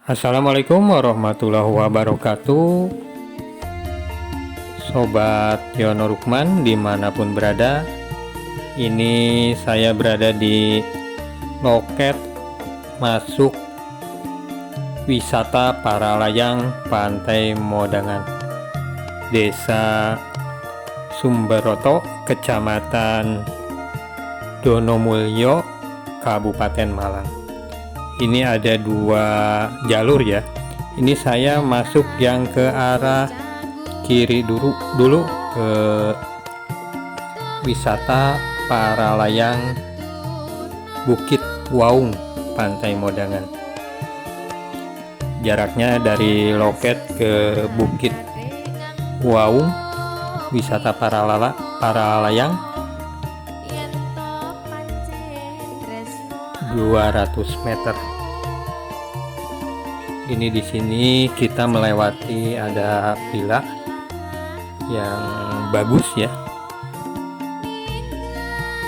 Assalamualaikum warahmatullahi wabarakatuh. Sobat Yono Rukman dimanapun berada, ini saya berada di loket masuk wisata para layang Pantai Modangan, Desa Sumberoto, Kecamatan Donomulyo, Kabupaten Malang. Ini ada dua jalur ya. Ini saya masuk yang ke arah kiri dulu ke wisata para layang Bukit Waung, Pantai Modangan. Jaraknya dari loket ke Bukit Waung, wisata para layang 200 meter. Ini di sini kita melewati ada villa yang bagus ya.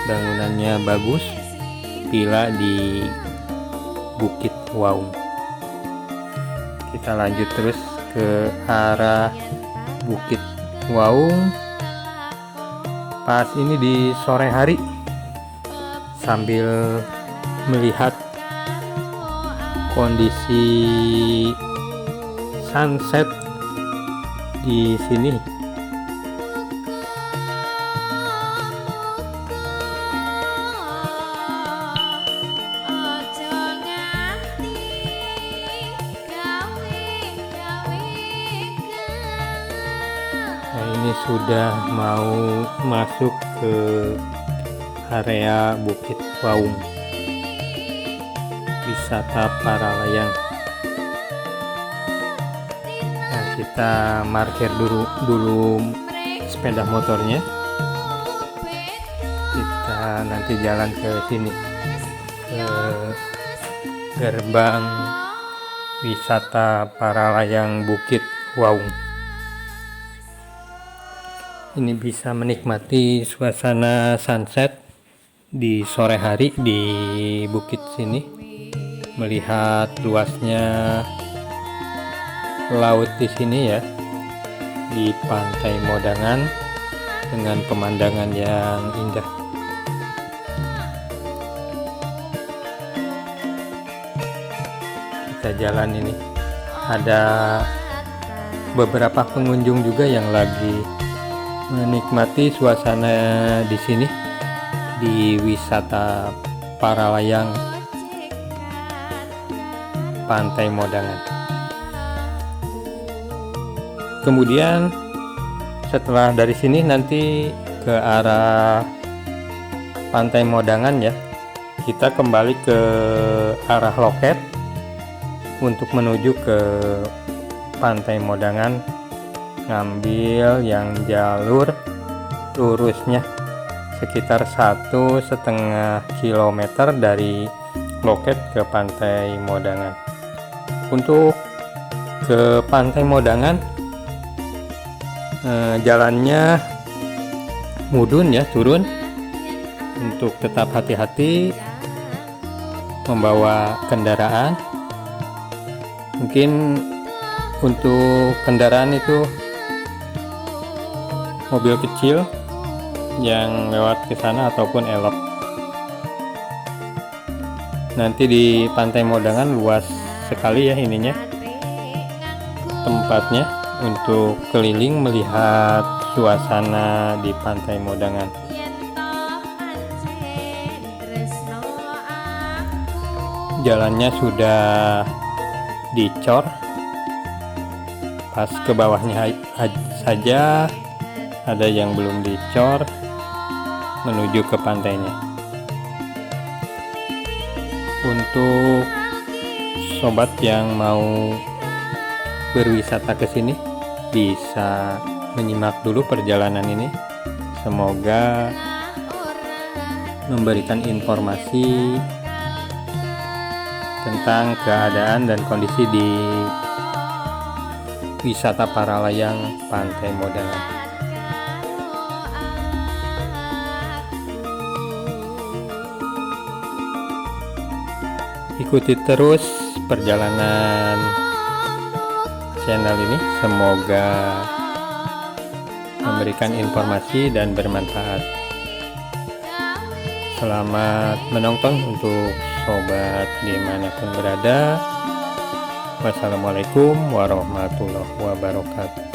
Bangunannya bagus. Villa di Bukit Waung. Kita lanjut terus ke arah Bukit Waung. Pas ini di sore hari sambil melihat kondisi sunset di sini. Nah, ini sudah mau masuk ke area Bukit Waung, wisata para layang. Nah, kita parkir dulu sepeda motornya. Kita nanti jalan ke sini, ke gerbang wisata para layang Bukit Waung. Ini bisa menikmati suasana sunset di sore hari di bukit sini, melihat luasnya laut di sini ya, di Pantai Modangan dengan pemandangan yang indah. Kita jalan ini, ada beberapa pengunjung juga yang lagi menikmati suasana di sini di wisata para layang Pantai Modangan. Kemudian setelah dari sini nanti ke arah Pantai Modangan ya, kita kembali ke arah loket untuk menuju ke Pantai Modangan, ngambil yang jalur lurusnya sekitar 1,5 kilometer dari loket ke Pantai Modangan. Untuk ke Pantai Modangan jalannya mudun ya, turun. Untuk tetap hati-hati membawa kendaraan. Mungkin untuk kendaraan itu mobil kecil yang lewat ke sana ataupun elok. Nanti di Pantai Modangan luas sekali ya ininya, tempatnya untuk keliling melihat suasana di Pantai Modangan. Jalannya sudah dicor, pas ke bawahnya saja ada yang belum dicor menuju ke pantainya. Untuk sobat yang mau berwisata ke sini bisa menyimak dulu perjalanan ini. Semoga memberikan informasi tentang keadaan dan kondisi di wisata para layang Pantai Modangan. Ikuti terus perjalanan channel ini. Semoga memberikan informasi dan bermanfaat. Selamat menonton untuk sobat dimanapun berada. Wassalamualaikum warahmatullahi wabarakatuh.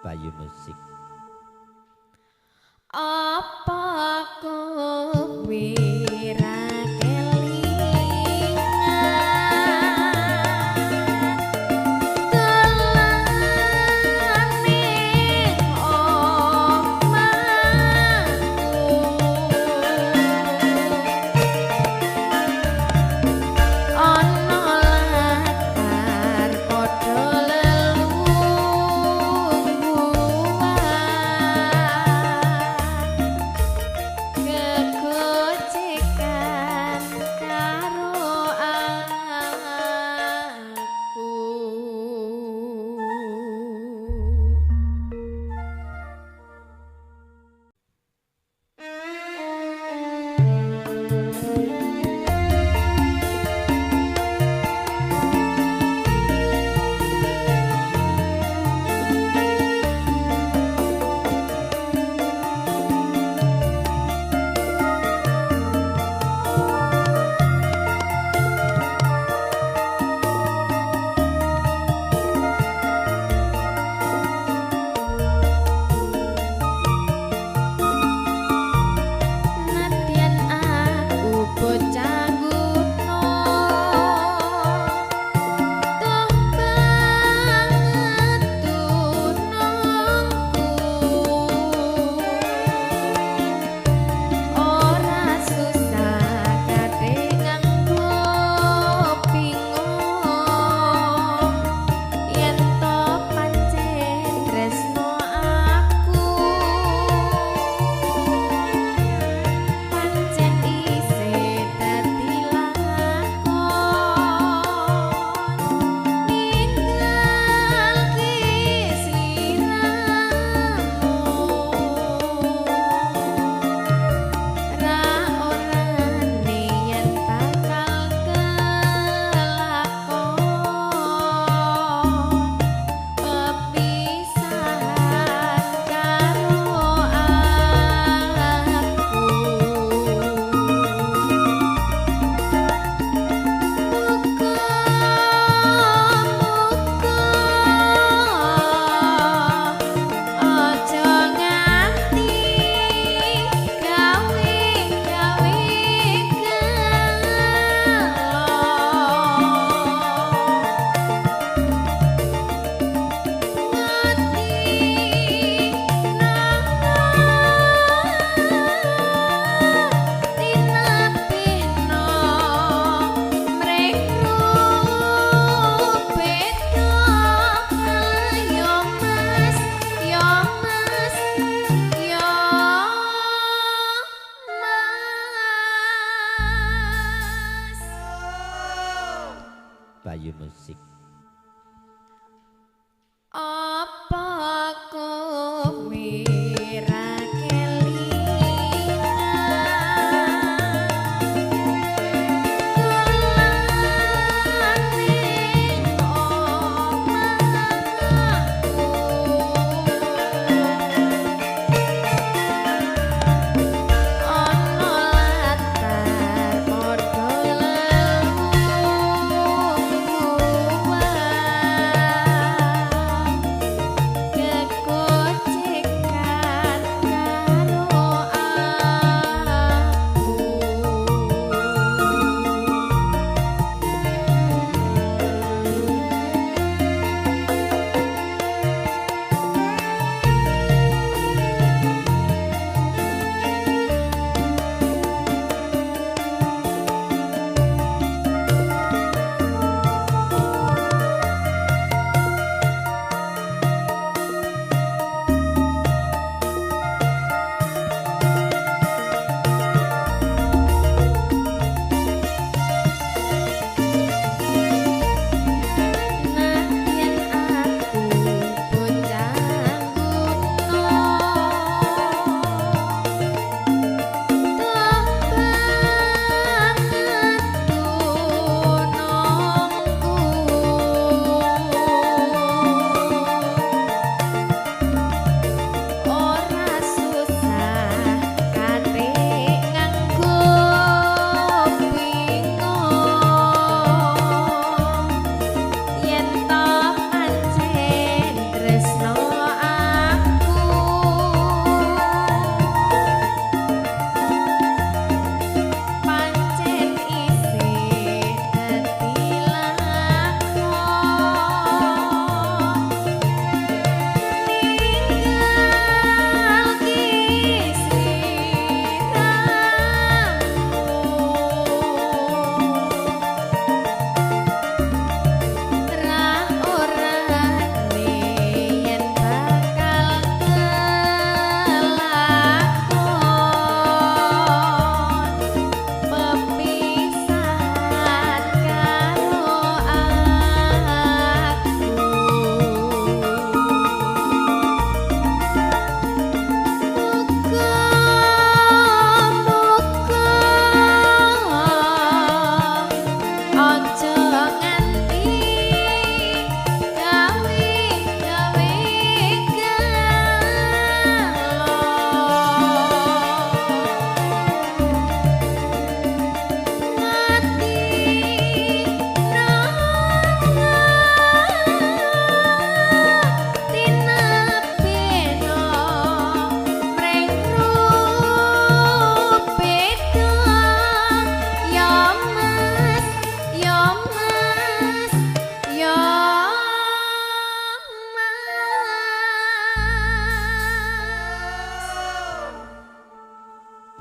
Bayu Musik. Apa kowe ra kelingan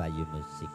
Bayu Musik.